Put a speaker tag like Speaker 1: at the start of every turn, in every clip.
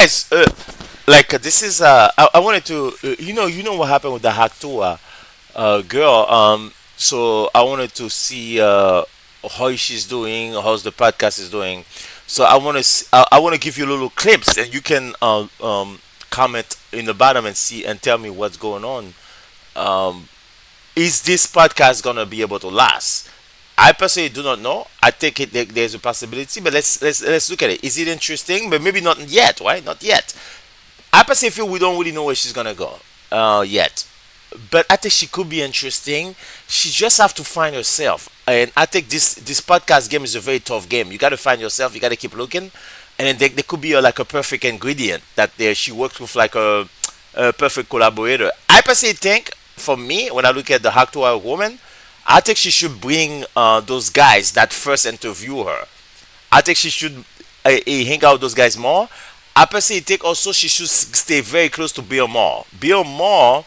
Speaker 1: Guys, this is I wanted to you know what happened with the Tuah girl. So I wanted to see how she's doing, how's the podcast is doing. So I want to give you little clips, and you can comment in the bottom and see and tell me what's going on. Um, is this podcast gonna be able to last? I personally do not know. I think there's a possibility, but let's look at it. Is it interesting? But maybe not yet, right? Not yet. I personally feel we don't really know where she's gonna go yet. But I think she could be interesting. She just have to find herself, and I think this podcast game is a very tough game. You got to find yourself. You got to keep looking, and then there could be like a perfect ingredient that there she works with like a perfect collaborator. I personally think, for me, when I look at the Haktua woman, I think she should bring those guys that first interview her. I think she should hang out with those guys more. I personally think also she should stay very close to Bill Maher. Bill Maher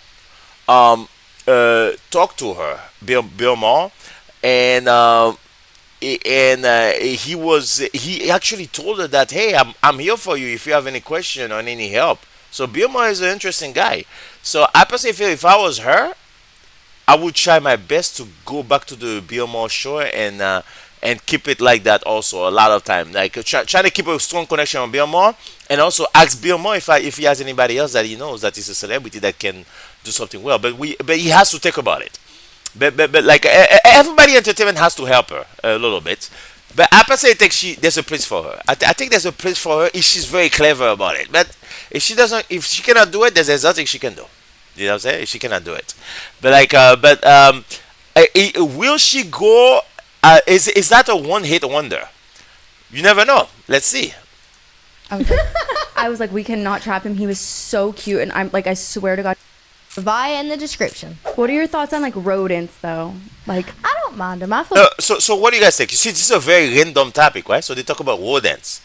Speaker 1: talked to her, Bill Maher, and he actually told her that, hey, I'm here for you if you have any question or any help. So Bill Maher is an interesting guy. So I personally feel if I was her, I would try my best to go back to the Biomore shore and keep it like that also a lot of time. Like try to keep a strong connection on Biomore, and also ask Biomore if he has anybody else that he knows that is a celebrity that can do something well. But he has to think about it. But like everybody entertainment has to help her a little bit. But I personally think there's a place for her. I think there's a place for her if she's very clever about it. But if she cannot do it, there's nothing she can do. You know what I'm saying? If she cannot do it, will she go? Is that a one hit wonder? You never know. Let's see.
Speaker 2: I was like, I was like, we cannot trap him. He was so cute, and I'm like, I swear to God.
Speaker 3: Via in the description.
Speaker 2: What are your thoughts on like rodents though? Like,
Speaker 3: I don't mind them. I feel
Speaker 1: So what do you guys think? You see, this is a very random topic, right? So they talk about rodents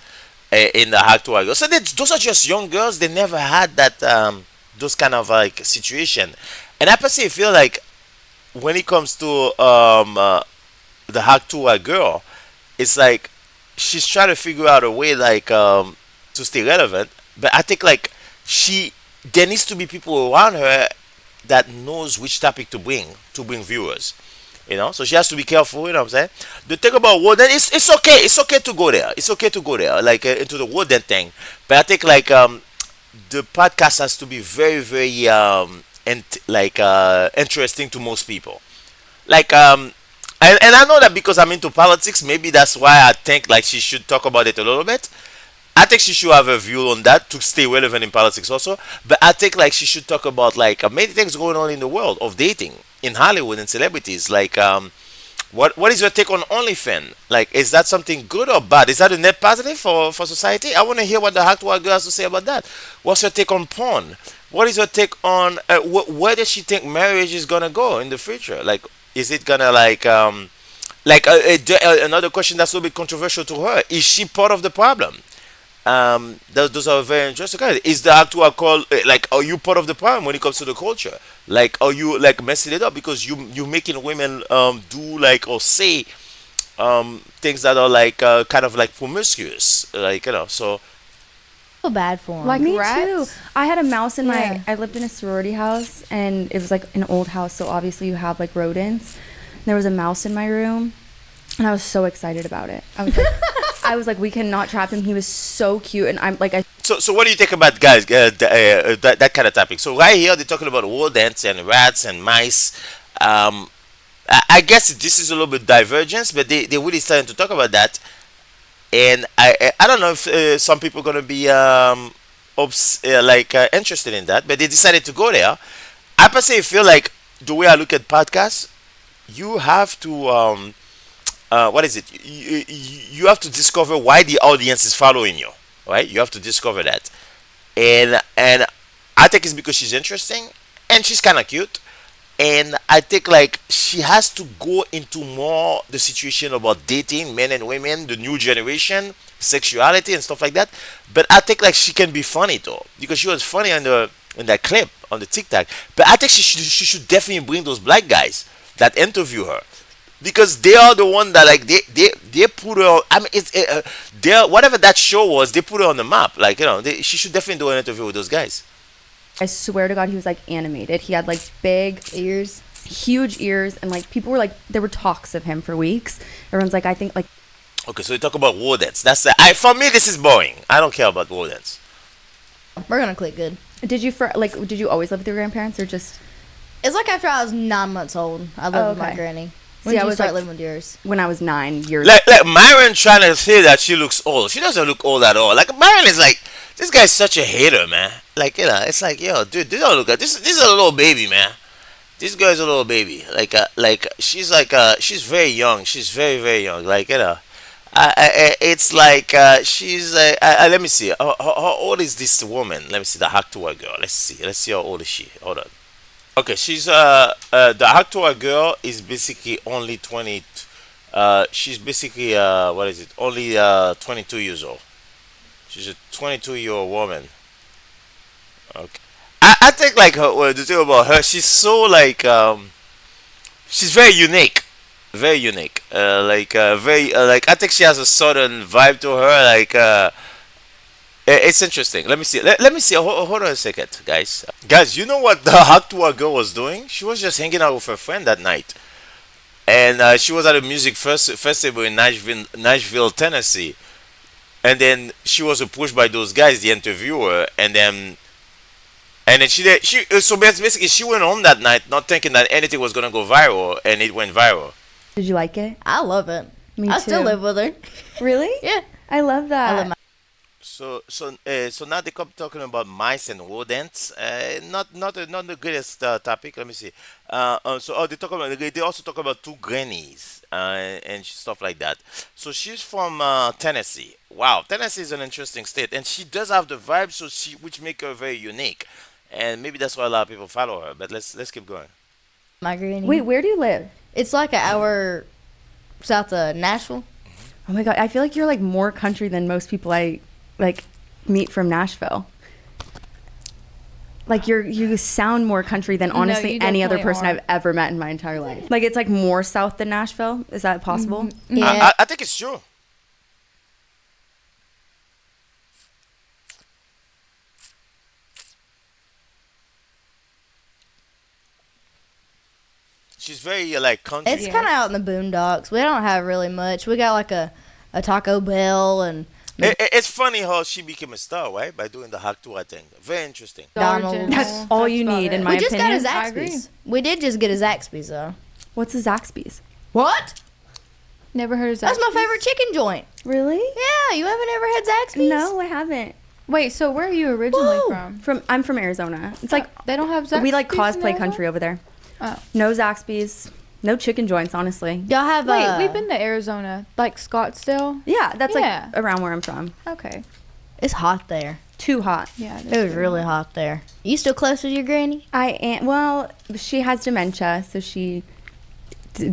Speaker 1: in the Hack to Girl. So those are just young girls. They never had that those kind of like situation, and I personally feel like when it comes to the Hack to a girl, it's like she's trying to figure out a way like to stay relevant. But I think like she there needs to be people around her that knows which topic to bring viewers. So she has to be careful. You know what I'm saying? The thing about Warden, it's okay. It's okay to go there. It's okay to go there, like into the Warden thing. But I think like the podcast has to be very, very interesting to most people. Like and I know that because I'm into politics, maybe that's why I think like she should talk about it a little bit. I think she should have a view on that to stay relevant in politics also. But I think like she should talk about like many things going on in the world of dating in Hollywood and celebrities. Like what is your take on OnlyFans? Like is that something good or bad? Is that a net positive for society? I want to hear what the Hacktower girl has to say about that. What's your take on porn? What is your take on where does she think marriage is gonna go in the future? Like is it gonna another question that's a little bit controversial to her? Is she part of the problem? Those are very interesting. Is the actual call like? Are you part of the problem when it comes to the culture? Like, are you like messing it up because you making women do like or say things that are like kind of like promiscuous, like So
Speaker 3: feel bad for them.
Speaker 2: like me too. I had a mouse in
Speaker 3: Yeah.
Speaker 2: I lived in a sorority house, and it was like an old house, so obviously you have like rodents. There was a mouse in my room, and I was so excited about it. I was like, we cannot trap him. He was so cute, and I'm like,
Speaker 1: so what do you think about guys that kind of topic? So right here they're talking about rodents and rats and mice. I guess this is a little bit divergence, but they really starting to talk about that. And I don't know if some people gonna be interested in that, but they decided to go there. I personally feel like the way I look at podcasts, you have to what is it? You have to discover why the audience is following you, right? You have to discover that, and I think it's because she's interesting and she's kind of cute, and I think like she has to go into more the situation about dating men and women, the new generation, sexuality and stuff like that. But I think like she can be funny though because she was funny in that clip on the TikTok. But I think she should definitely bring those black guys that interview her because they are the one that like they put her on, I mean it's they whatever that show was, they put her on the map, like she should definitely do an interview with those guys.
Speaker 2: I swear to God, he was like animated. He had like big,
Speaker 3: Ears.
Speaker 2: huge ears, and like people were like, there were talks of him for weeks. Everyone's like, I think like,
Speaker 1: Okay, so you talk about rodents. That's I for me this is boring. I don't care about rodents.
Speaker 3: We're gonna click good.
Speaker 2: did you always live with your grandparents or just
Speaker 3: It's like after I was 9 months old, I lived with my
Speaker 2: okay.
Speaker 3: granny.
Speaker 2: See,
Speaker 3: When did
Speaker 2: I
Speaker 3: you
Speaker 2: was,
Speaker 3: start
Speaker 2: like-
Speaker 3: living with yours?
Speaker 2: when I was 9 years?
Speaker 1: Like Myron trying to say that she looks old. She doesn't look old at all. Like Myron is like, this guy's such a hater, man. Like it's like, yo, dude, they don't look at this. This is a little baby, man. This girl's a little baby. She's very young. She's very very young. It's like she's. Let me see. How old is this woman? Let me see the Haktua girl. Let's see. Let's see how old is she. Hold on. Okay, she's the Haktua girl is basically only 20. She's basically what is it? Only 22 years old. She's a 22-year-old woman. Okay. I think like her. Well, the thing about her, she's so like she's very unique, very unique. Very like I think she has a southern vibe to her. It's interesting. Let me see. Let me see. Hold on a second, guys. Guys, you know what the Haktua girl was doing? She was just hanging out with her friend that night, and she was at a music festival in Nashville, Tennessee. And then she was approached by those guys, the interviewer, and then so basically she went home that night not thinking that anything was gonna go viral, and it went viral.
Speaker 2: Did you like it?
Speaker 3: I love it.
Speaker 2: Me
Speaker 3: I still
Speaker 2: too.
Speaker 3: live with her.
Speaker 2: Really?
Speaker 3: Yeah.
Speaker 2: I love that.
Speaker 3: I love my.
Speaker 1: So now they come talking about mice and rodents. Not the greatest topic. Let me see. They talk about they also talk about two grannies and stuff like that. So she's from Tennessee. Wow, Tennessee is an interesting state, and she does have the vibe, so she which make her very unique, and maybe that's why a lot of people follow her. But let's keep going.
Speaker 3: My granny.
Speaker 2: Wait, where do you live?
Speaker 3: It's like an hour south of Nashville.
Speaker 2: Oh my God, I feel like you're like more country than most people I like meet from Nashville. Like you sound more country than honestly
Speaker 4: you
Speaker 2: any other
Speaker 4: definitely
Speaker 2: person
Speaker 4: are.
Speaker 2: I've ever met in my entire life. Like it's like more south than Nashville. Is that possible?
Speaker 3: Yeah.
Speaker 1: I think it's true. She's very like country.
Speaker 3: It's kind of out in the boondocks. We don't have really much. We got like a Taco Bell and
Speaker 1: It's funny how she became a star, right? By doing the Haktua thing. Very interesting.
Speaker 3: Donald's.
Speaker 2: That's all you
Speaker 4: about
Speaker 2: need, in
Speaker 4: it.
Speaker 2: my
Speaker 3: we just
Speaker 2: opinion.
Speaker 3: got a
Speaker 4: I agree.
Speaker 3: Zaxby's. We did just get a Zaxby's though.
Speaker 2: What's a Zaxby's?
Speaker 3: What?
Speaker 4: Never heard of
Speaker 3: That's my
Speaker 4: Zaxby's?
Speaker 3: favorite chicken joint.
Speaker 2: Really?
Speaker 3: Yeah, you haven't ever had Zaxby's?
Speaker 2: No, I haven't.
Speaker 4: Wait, so where are you originally
Speaker 3: Whoa.
Speaker 4: from?
Speaker 2: I'm from Arizona. It's like
Speaker 4: They don't have Zaxby's.
Speaker 2: we like
Speaker 4: in
Speaker 2: cosplay
Speaker 4: Arizona?
Speaker 2: country over there.
Speaker 4: Oh.
Speaker 2: No Zaxby's, no chicken joints, honestly.
Speaker 3: Y'all have
Speaker 4: Wait, we've been to Arizona, like Scottsdale.
Speaker 2: Yeah, that's
Speaker 4: Yeah.
Speaker 2: like around where I'm from.
Speaker 4: Okay.
Speaker 3: It's hot there.
Speaker 2: Too hot.
Speaker 4: Yeah.
Speaker 3: It was really hot there. You still close with your granny?
Speaker 2: I am. Well, she has dementia, so she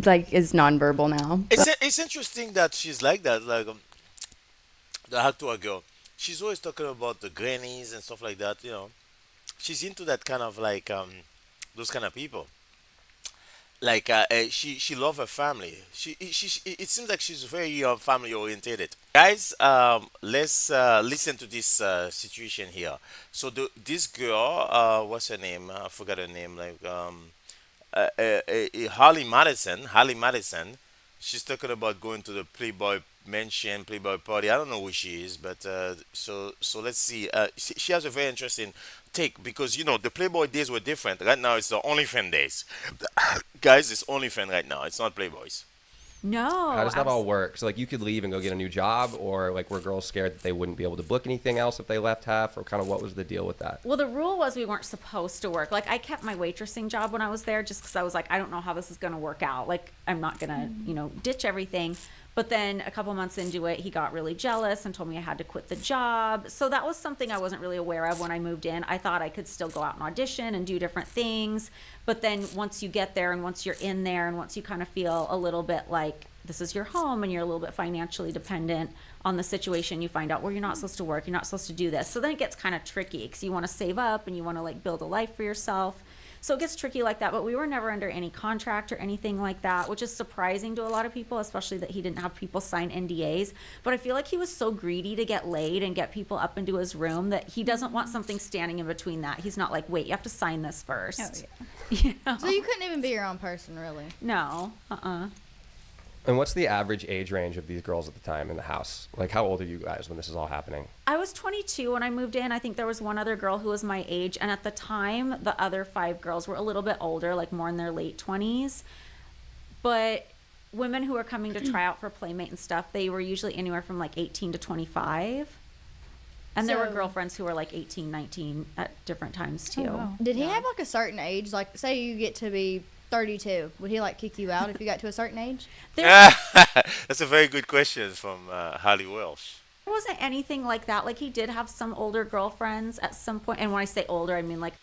Speaker 2: like is nonverbal now.
Speaker 1: It's interesting that she's like that. Like the Haktua girl. She's always talking about the grannies and stuff like that. She's into that kind of like those kind of people. Like she love her family. It seems like she's very family orientated. Guys, let's listen to this situation here. So this girl, what's her name? I forgot her name. Holly Madison. She's talking about going to the Playboy Mansion, Playboy party. I don't know who she is, but so let's see. She has a very interesting take because the Playboy days were different. Right now, it's the OnlyFans days. Guys, it's OnlyFans right now. It's not Playboys.
Speaker 5: No.
Speaker 6: How does that all work? So like you could leave and go get a new job, or like were girls scared that they wouldn't be able to book anything else if they left half, or kind of what was the deal with that?
Speaker 5: Well, the rule was we weren't supposed to work. Like, I kept my waitressing job when I was there just because I was like, I don't know how this is going to work out. Like, I'm not going to, ditch everything. But then a couple months into it, he got really jealous and told me I had to quit the job. So that was something I wasn't really aware of when I moved in. I thought I could still go out and audition and do different things. But then once you get there and once you're in there and once you kind of feel a little bit like this is your home and you're a little bit financially dependent on the situation, you find out where you're not supposed to work, you're not supposed to do this. So then it gets kind of tricky because you want to save up and you want to like build a life for yourself. So it gets tricky like that, but we were never under any contract or anything like that, which is surprising to a lot of people, especially that he didn't have people sign NDAs. But I feel like he was so greedy to get laid and get people up into his room that he doesn't want something standing in between that. He's not like, wait, you have to sign this first.
Speaker 4: Oh, yeah.
Speaker 5: You know?
Speaker 3: So you couldn't even be your own person, really.
Speaker 5: No.
Speaker 6: And what's the average age range of these girls at the time in the house? Like, how old are you guys when this is all happening?
Speaker 5: I was 22 when I moved in. I think there was one other girl who was my age. And at the time, the other 5 girls were a little bit older, like more in their late 20s. But women who were coming to try out for Playmate and stuff, they were usually anywhere from like 18 to 25. And there were
Speaker 3: So-
Speaker 5: girlfriends who were like 18, 19 at different times too.
Speaker 4: Oh, wow.
Speaker 3: Did he have like a certain age? Like, say you get to be 32, would he like kick you out if you got to a certain age?
Speaker 5: There
Speaker 1: That's a very good question from Holly Welsh.
Speaker 5: wasn't anything like that. Like he did have some older girlfriends at some point. And when I say older, I mean like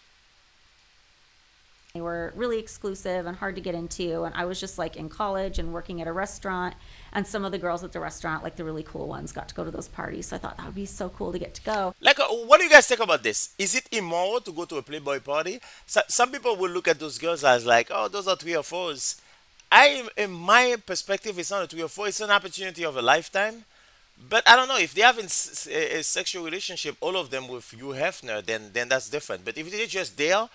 Speaker 5: they were really exclusive and hard to get into. And I was just like in college and working at a restaurant. And some of the girls at the restaurant, like the really cool ones, got to go to those parties. So I thought that would be so cool to get to go.
Speaker 1: Like, what do you guys think about this? Is it immoral to go to a Playboy party? Some people will look at those girls as like, oh, those are 3 or 4s. In my perspective, it's not a 3 or 4. It's an opportunity of a lifetime. But I don't know if they have a sexual relationship, all of them with Hugh Hefner, then that's different. But if they're just there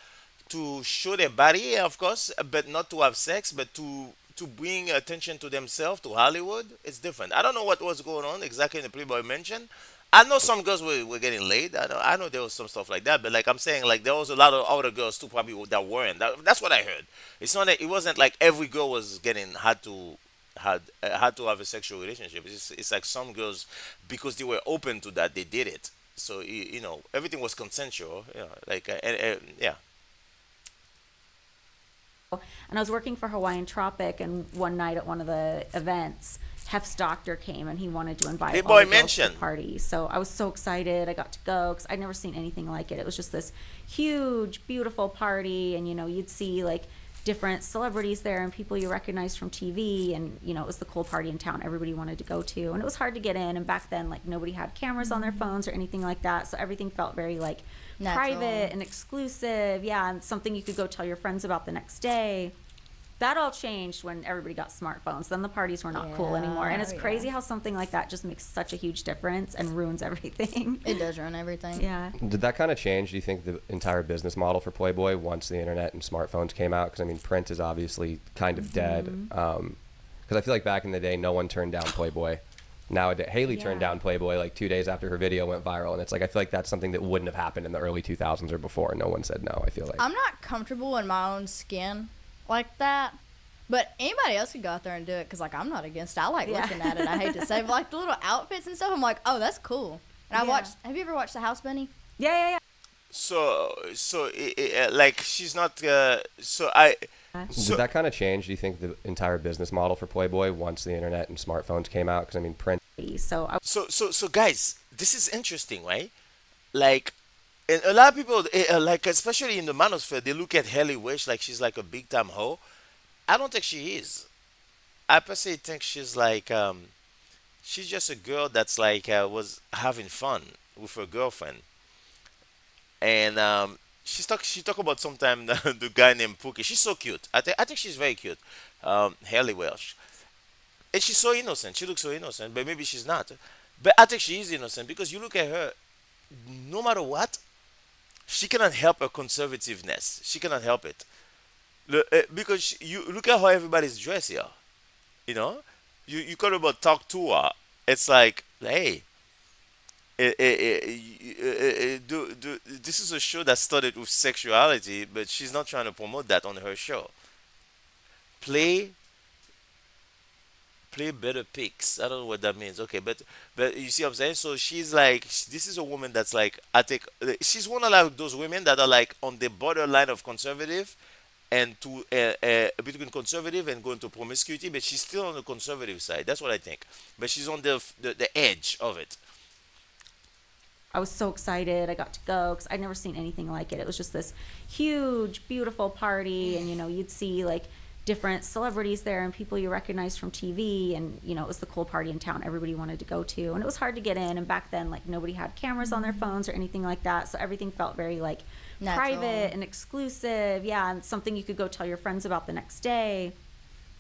Speaker 1: to show their body, of course, but not to have sex, but to bring attention to themselves, to Hollywood, it's different. I don't know what was going on exactly in the Playboy mention. I know some girls were getting laid. I know there was some stuff like that, but like I'm saying, like there was a lot of other girls too probably that weren't. That's what I heard. It's not that it wasn't like every girl was getting had to have a sexual relationship. It's like some girls, because they were open to that, they did it. So everything was consensual. Like yeah.
Speaker 5: And I was working for Hawaiian Tropic, and one night at one of the events, Hef's doctor came and he wanted to invite
Speaker 1: Playboy
Speaker 5: all the girls to
Speaker 1: Mansion.
Speaker 5: the party. So I was so excited. I got to go because I'd never seen anything like it. It was just this huge, beautiful party, and you'd see like different celebrities there and people you recognize from TV, and it was the cool party in town everybody wanted to go to, and it was hard to get in. And back then, like nobody had cameras on their phones or anything like that, so everything felt very like
Speaker 3: Natural.
Speaker 5: private and exclusive. Yeah, and something you could go tell your friends about the next day. That all changed when everybody got smartphones. Then the parties were not cool anymore. And it's
Speaker 3: Yeah.
Speaker 5: crazy how something like that just makes such a huge difference and ruins everything.
Speaker 3: It does run everything.
Speaker 5: Yeah.
Speaker 6: Did that kind of change, do you think, the entire business model for Playboy once the internet and smartphones came out? Because, I mean, print is obviously kind of dead. Because I feel like back in the day, no one turned down Playboy. Nowadays, Haley turned
Speaker 5: Yeah.
Speaker 6: down Playboy like 2 days after her video went viral. And it's like, I feel like that's something that wouldn't have happened in the early 2000s or before. No one said no, I feel like.
Speaker 3: I'm not comfortable in my own skin like that. But anybody else could go out there and do it because, like, I'm not against it. I like
Speaker 5: Yeah.
Speaker 3: looking at it. I hate to say, but, like, the little outfits and stuff, I'm like, oh, that's cool. And I
Speaker 5: Yeah.
Speaker 3: watched, have you ever watched The House Bunny?
Speaker 5: Yeah.
Speaker 1: So like she's not. So I. So
Speaker 6: Did that kind of change, do you think, the entire business model for Playboy once the internet and smartphones came out? Because, I mean, print.
Speaker 5: So I
Speaker 1: so guys, this is interesting, right? Like, and a lot of people, like especially in the manosphere, they look at Haley Wish like she's like a big time hoe. I don't think she is. I personally think she's like she's just a girl that's like was having fun with her girlfriend, and she talk about sometime the guy named Pookie. She's so cute. I think she's very cute. Haley Welsh, and she's so innocent. She looks so innocent, but maybe she's not. But I think she is innocent because you look at her, no matter what, she cannot help her conservativeness. She cannot help it. Because you look at how everybody's dressed here. You know, you talk about talk Tuah. It's like, hey, this is a show that started with sexuality, but she's not trying to promote that on her show. Play play better picks. I don't know what that means. Okay, but you see what I'm saying? So she's like, this is a woman that's like, I think she's one of like those women that are like on the borderline of conservative and to between conservative and going to promiscuity, but she's still on the conservative side. That's what I think. But she's on the edge of it.
Speaker 5: I was so excited. I got to go because I'd never seen anything like it. It was just this huge, beautiful party, and you'd see like different celebrities there and people you recognize from TV, and it was the cool party in town everybody wanted to go to, and it was hard to get in, and back then like nobody had cameras on their phones or anything like that, so everything felt very like
Speaker 3: Natural.
Speaker 5: private and exclusive, yeah, and something you could go tell your friends about the next day.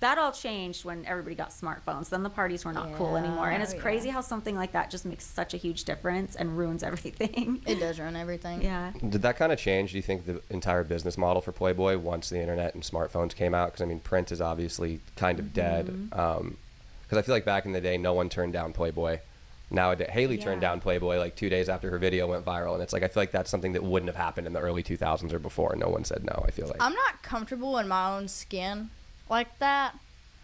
Speaker 5: That all changed when everybody got smartphones. Then the parties were not cool anymore. And it's crazy how something like that just makes such a huge difference and ruins everything.
Speaker 3: It does ruin everything.
Speaker 5: Yeah.
Speaker 6: Did that kind of change, do you think, the entire business model for Playboy once the internet and smartphones came out? Because, I mean, print is obviously kind of dead. Because I feel like back in the day, no one turned down Playboy. Nowadays, Haley turned down Playboy like 2 days after her video went viral. And it's like, I feel like that's something that wouldn't have happened in the early 2000s or before. No one said no, I feel like.
Speaker 3: I'm not comfortable in my own skin like that.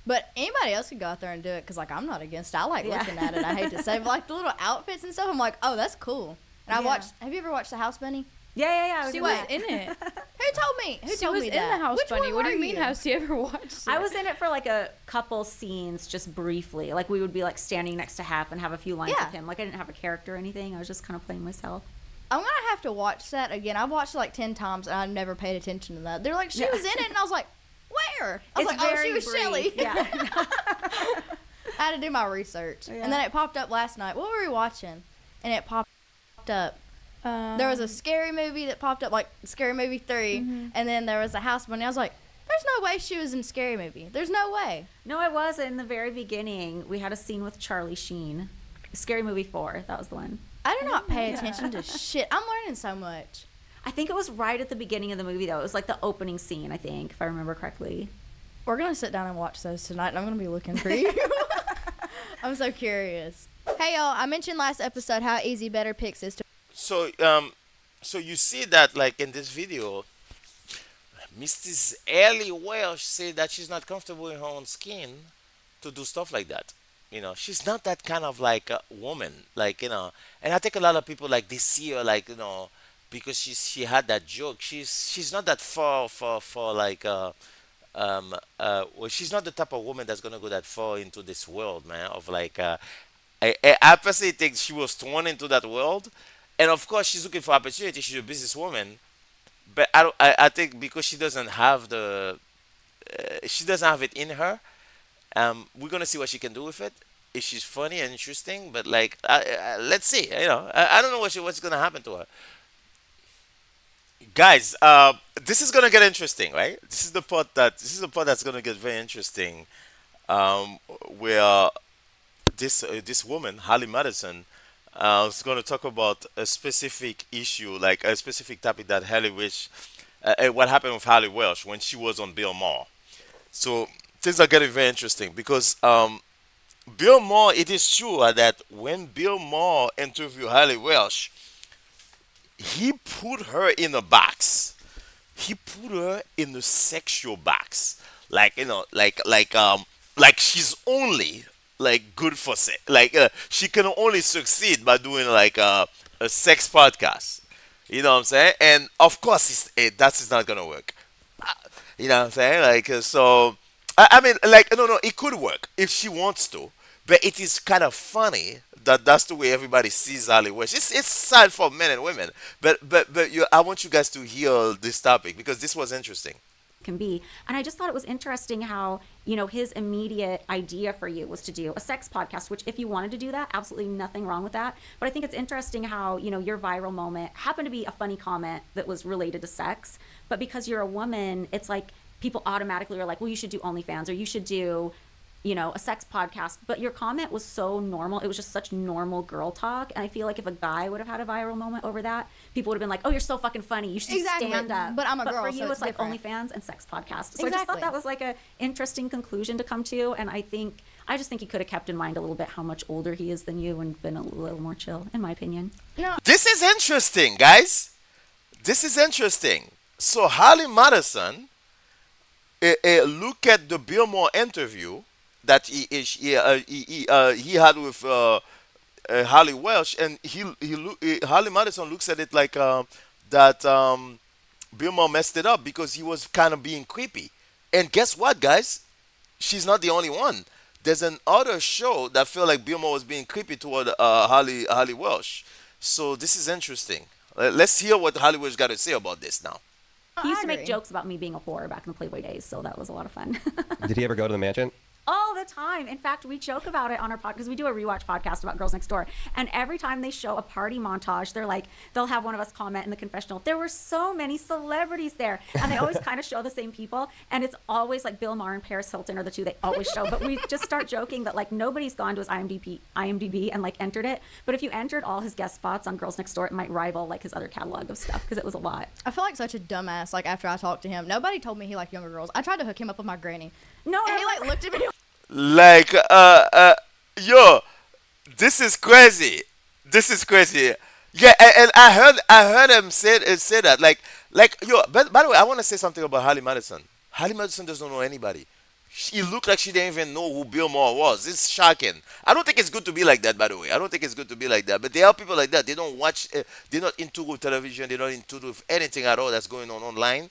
Speaker 3: But anybody else could go out there and do it because, like, I'm not against it. I like looking at it. I hate to say, but, like, the little outfits and stuff, I'm like, oh, that's cool. And I watched, have you ever watched The House Bunny?
Speaker 5: Yeah. I was
Speaker 4: She
Speaker 5: in
Speaker 4: was
Speaker 5: that.
Speaker 4: in it.
Speaker 3: Who told me? Who
Speaker 4: She
Speaker 3: told
Speaker 4: was
Speaker 3: me
Speaker 4: in
Speaker 3: that?
Speaker 4: the House
Speaker 3: Which
Speaker 4: Bunny.
Speaker 3: one
Speaker 4: What do you
Speaker 3: were
Speaker 4: mean? Has she ever watched it?
Speaker 5: I was in it for like a couple scenes just briefly. Like we would be like standing next to Hef and have a few lines
Speaker 3: Yeah.
Speaker 5: with him. Like I didn't have a character or anything. I was just kind of playing myself.
Speaker 3: I'm going to have to watch that again. I've watched it like 10 times, and I've never paid attention to that. They're like, she was in it, and I was like, where? I was
Speaker 5: It's
Speaker 3: like, oh, she
Speaker 5: very
Speaker 3: was
Speaker 5: brief.
Speaker 3: Shelly.
Speaker 5: Yeah.
Speaker 3: I had to do my research. And then it popped up last night. What were we watching? And it popped up. There was a scary movie that popped up, like Scary Movie 3. And then there was a House Bunny. I was like, there's no way she was in Scary Movie. There's no way.
Speaker 5: No, it was in the very beginning. We had a scene with Charlie Sheen. Scary Movie 4. That was the one.
Speaker 3: I do not pay attention to shit. I'm learning so much.
Speaker 5: I think it was right at the beginning of the movie, though. It was like the opening scene, I think, if I remember correctly.
Speaker 3: We're going to sit down and watch those tonight, and I'm going to be looking for you. I'm so curious. Hey, y'all. I mentioned last episode how easy Better Picks is to.
Speaker 1: So so you see that like in this video, Mrs. Ellie Welsh said that she's not comfortable in her own skin to do stuff like that. She's not that kind of like a woman, like And I think a lot of people like they see her like because she had that joke. She's not that far like well, she's not the type of woman that's gonna go that far into this world, man. Of like, I personally think she was thrown into that world, and of course she's looking for opportunity. She's a businesswoman, but I don't. I think because she doesn't have it in her. We're gonna see what she can do with it. If she's funny and interesting, but like, let's see. I don't know what's gonna happen to her. Guys, this is gonna get interesting, right? This is the part that's gonna get very interesting. Where this woman, Holly Madison, is gonna talk about a specific issue, like a specific topic that what happened with Holly Welsh when she was on Bill Maher. So things are getting very interesting because Bill Maher. It is true that when Bill Maher interviewed Holly Welsh, he put her in a box. He put her in a sexual box, like like she's only like good for sex. Like she can only succeed by doing like a sex podcast. You know what I'm saying? And of course, that's not gonna work. You know what I'm saying? Like so. I mean, like no, it could work if she wants to, but it is kind of funny that that's the way everybody sees Holly Welsh. It's sad for men and women, but I want you guys to hear this topic because this was interesting.
Speaker 5: Can be. And I just thought it was interesting how, his immediate idea for you was to do a sex podcast, which if you wanted to do that, absolutely nothing wrong with that. But I think it's interesting how, your viral moment happened to be a funny comment that was related to sex. But because you're a woman, it's like people automatically are like, well, you should do OnlyFans or you should do, a sex podcast. But your comment was so normal. It was just such normal girl talk. And I feel like if a guy would have had a viral moment over that, people would have been like, oh, you're so fucking funny. You should
Speaker 3: Exactly.
Speaker 5: stand up.
Speaker 3: But I'm a girl,
Speaker 5: for
Speaker 3: so
Speaker 5: you,
Speaker 3: it's
Speaker 5: it's like
Speaker 3: different.
Speaker 5: OnlyFans and sex podcast. So I just
Speaker 3: Exactly.
Speaker 5: thought that was like a interesting conclusion to come to. And I just think he could have kept in mind a little bit how much older he is than you and been a little more chill, in my opinion.
Speaker 1: This is interesting, guys. This is interesting. So Holly Madison, look at the Bill Maher interview that he had with Holly Welsh, and Holly Madison looks at it like that Bill Maher messed it up because he was kind of being creepy. And guess what, guys? She's not the only one. There's an other show that felt like Bill Maher was being creepy toward Holly Welsh. So this is interesting. Let's hear what Holly Welsh got to say about this now.
Speaker 5: He used
Speaker 3: I
Speaker 5: to make
Speaker 3: agree.
Speaker 5: jokes about me being a whore back in the Playboy days, so that was a lot of fun.
Speaker 6: Did he ever go to the mansion?
Speaker 5: All the time. In fact, we joke about it on our podcast because we do a rewatch podcast about Girls Next Door. And every time they show a party montage, they're like, they'll have one of us comment in the confessional, there were so many celebrities there. And they always kind of show the same people. And it's always like Bill Maher and Paris Hilton are the two they always show. But we just start joking that like nobody's gone to his IMDb and like entered it. But if you entered all his guest spots on Girls Next Door, it might rival like his other catalog of stuff because it was a lot.
Speaker 3: I feel like such a dumbass. Like after I talked to him, nobody told me he liked younger girls. I tried to hook him up with my granny.
Speaker 5: No,
Speaker 3: And he like looked at me.
Speaker 1: Like, yo, this is crazy. This is crazy. Yeah, and I heard him say that. Like, yo. But by the way, I want to say something about Holly Madison. Holly Madison doesn't know anybody. She looked like she didn't even know who Bill Maher was. It's shocking. I don't think it's good to be like that. By the way, I don't think it's good to be like that. But there are people like that. They don't watch. They're not into television. They're not into anything at all that's going on online.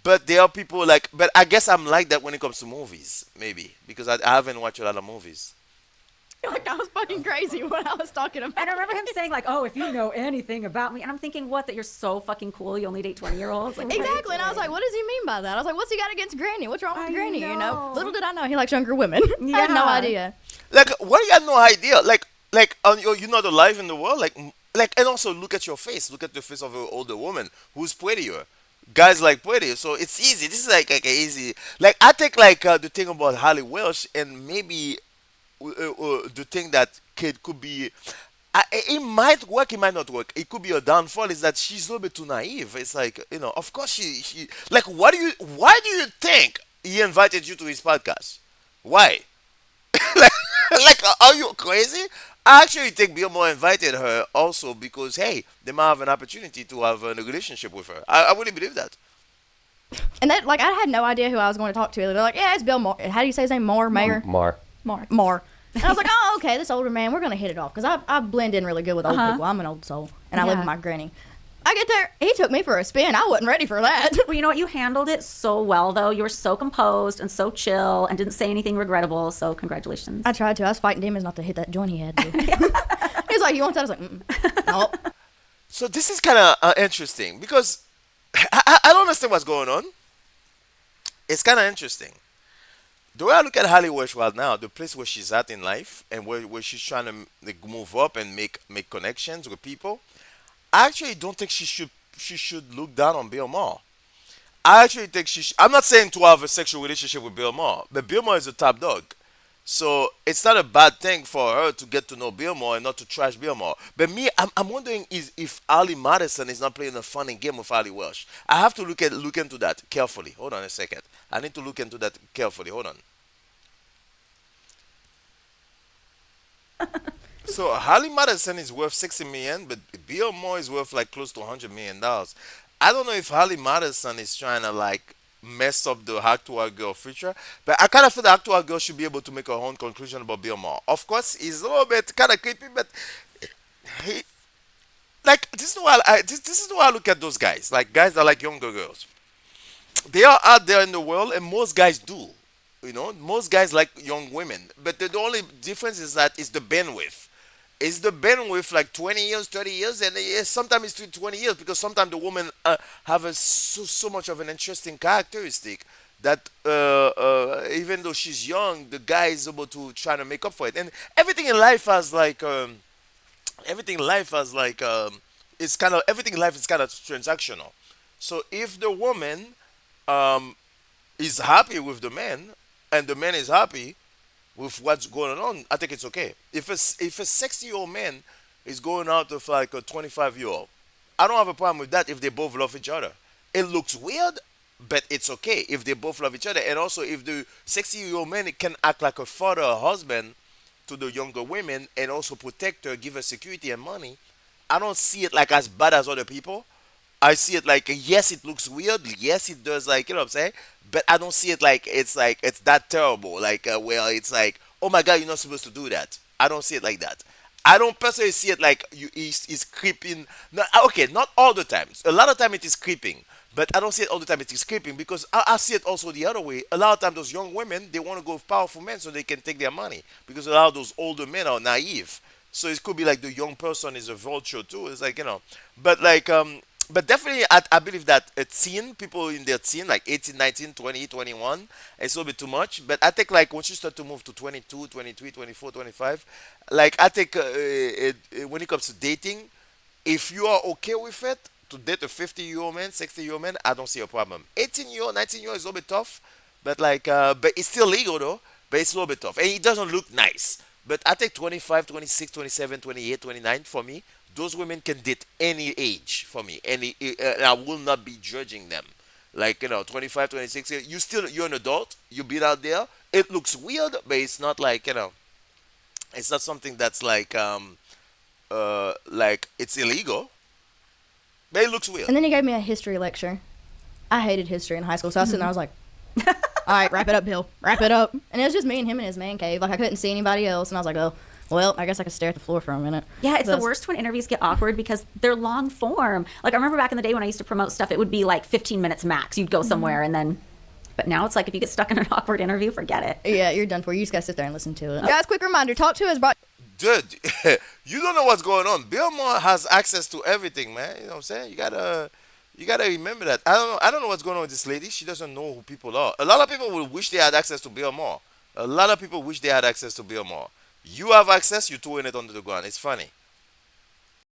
Speaker 1: But there are people like, but I guess I'm like that when it comes to movies, maybe because I haven't watched a lot of movies.
Speaker 3: Like I was fucking crazy when I was talking about.
Speaker 5: And I remember him saying like, "Oh, if you know anything about me," and I'm thinking, "What? That you're so fucking cool? You only date 20-year-olds?" Like, what are you
Speaker 3: Exactly, and I was
Speaker 5: doing?
Speaker 3: like, "What does he mean by that?" I was like, "What's he got against Granny? What's wrong with
Speaker 5: I
Speaker 3: Granny?" You know.
Speaker 5: know.
Speaker 3: Little did I know he likes younger women. I had no
Speaker 5: Yeah.
Speaker 3: idea.
Speaker 1: Like, what you got no idea? Like, you're not alive in the world. Like, and also look at your face. Look at the face of an older woman who's prettier. Guys like pretty, so it's easy. This is like a easy. Like, I think like the thing about Holly Welsh and maybe the thing that kid could be. It might work, it might not work. It could be a downfall. Is that she's a little bit too naive. It's like, of course she like. Why do you think he invited you to his podcast? Why? Like, are you crazy? I actually think Bill Moore invited her also because hey, they might have an opportunity to have a relationship with her. I really believe that.
Speaker 3: And that, like, I had no idea who I was going to talk to. They're like, "Yeah, it's Bill Moore." How do you say his name? Moore, Mayer,
Speaker 6: Mar.
Speaker 3: Moore. And I was like, "Oh, okay, this older man, we're gonna hit it off because I blend in really good with old people. I'm an old soul, and I live
Speaker 5: Yeah.
Speaker 3: with my granny." I get there, he took me for a spin. I wasn't ready for that.
Speaker 5: Well, you know what? You handled it so well, though. You were so composed and so chill and didn't say anything regrettable. So, congratulations.
Speaker 3: I tried to. I was fighting demons not to hit that joint he had. To. He was like, "You want that?" I was like, "Nope."
Speaker 1: So this is kind of interesting because I don't understand what's going on. It's kind of interesting. The way I look at Holly Welsh right now, the place where she's at in life and where she's trying to like, move up and make connections with people, I actually don't think she should look down on Bill Maher. I actually think I'm not saying to have a sexual relationship with Bill Maher, but Bill Maher is a top dog. So it's not a bad thing for her to get to know Bill Maher and not to trash Bill Maher. But me, I'm wondering is if Ali Madison is not playing a funny game with Ali Welsh. I have to look into that carefully. Hold on a second. I need to look into that carefully. Hold on. So Holly Madison is worth 60 million, but Bill Moore is worth like close to $100 million. I don't know if Holly Madison is trying to like mess up the Tuah girl future, but I kind of feel the Tuah girl should be able to make her own conclusion about Bill Moore. Of course, he's a little bit kind of creepy, but he, like this is why I look at those guys, like guys that like younger girls. They are out there in the world, and most guys do. Most guys like young women, but the only difference is that it's the bandwidth. It's the bandwidth like 20 years, 30 years, and sometimes it's 20 years because sometimes the woman have so much of an interesting characteristic that even though she's young, the guy is able to try to make up for it. And everything in life has like everything in life has like it's kind of everything in life is kind of transactional. So if the woman um, is happy with the man and the man is happy with what's going on, I think it's okay. If a 60-year-old man is going out with like a 25-year-old, I don't have a problem with that if they both love each other. It looks weird, but it's okay if they both love each other. And also if the 60-year-old man can act like a father or husband to the younger women and also protect her, give her security and money, I don't see it like as bad as other people. I see it like yes, it looks weird. Yes, it does like what I'm saying, but I don't see it like it's that terrible. Like where it's like oh my god, you're not supposed to do that. I don't see it like that. I don't personally see it like is creeping. No, okay, not all the times. A lot of time it is creeping, but I don't see it all the time. It is creeping because I see it also the other way. A lot of time those young women they want to go with powerful men so they can take their money because a lot of those older men are naive. So it could be like the young person is a vulture too. It's like but like but definitely I believe that a teen, people in their teen, like 18, 19, 20, 21, it's a little bit too much. But I think like once you start to move to 22, 23, 24, 25, like I think when it comes to dating, if you are okay with it, to date a 50-year-old man, 60-year-old man, I don't see a problem. 18-year-old, 19-year-old is a little bit tough, but like, but it's still legal though, but it's a little bit tough. And it doesn't look nice. But I think 25, 26, 27, 28, 29 for me, those women can date any age for me. And I will not be judging them. Like, 25, 26, you're an adult, you been out there. It looks weird, but it's not like, it's not something that's like it's illegal, but it looks weird.
Speaker 3: And then he gave me a history lecture. I hated history in high school, so I was sitting there, I was like, all right, wrap it up, Bill. Wrap it up. And it was just me and him in his man cave. Like, I couldn't see anybody else. And I was like, oh, well, I guess I could stare at the floor for a minute.
Speaker 5: Yeah, it's the worst when interviews get awkward because they're long form. Like, I remember back in the day when I used to promote stuff, it would be like 15 minutes max. You'd go somewhere and then, but now it's like if you get stuck in an awkward interview, forget it.
Speaker 3: Yeah, you're done for. You just got to sit there and listen to it. Guys, quick reminder, Talk To is brought.
Speaker 1: Dude, you don't know what's going on. Bill Maher has access to everything, man. You know what I'm saying? You gotta remember that. I don't know what's going on with this lady. She doesn't know who people are. A lot of people will wish they had access to Bill Maher. A lot of people wish they had access to Bill Maher. You have access, you're throwing it under the ground. It's funny.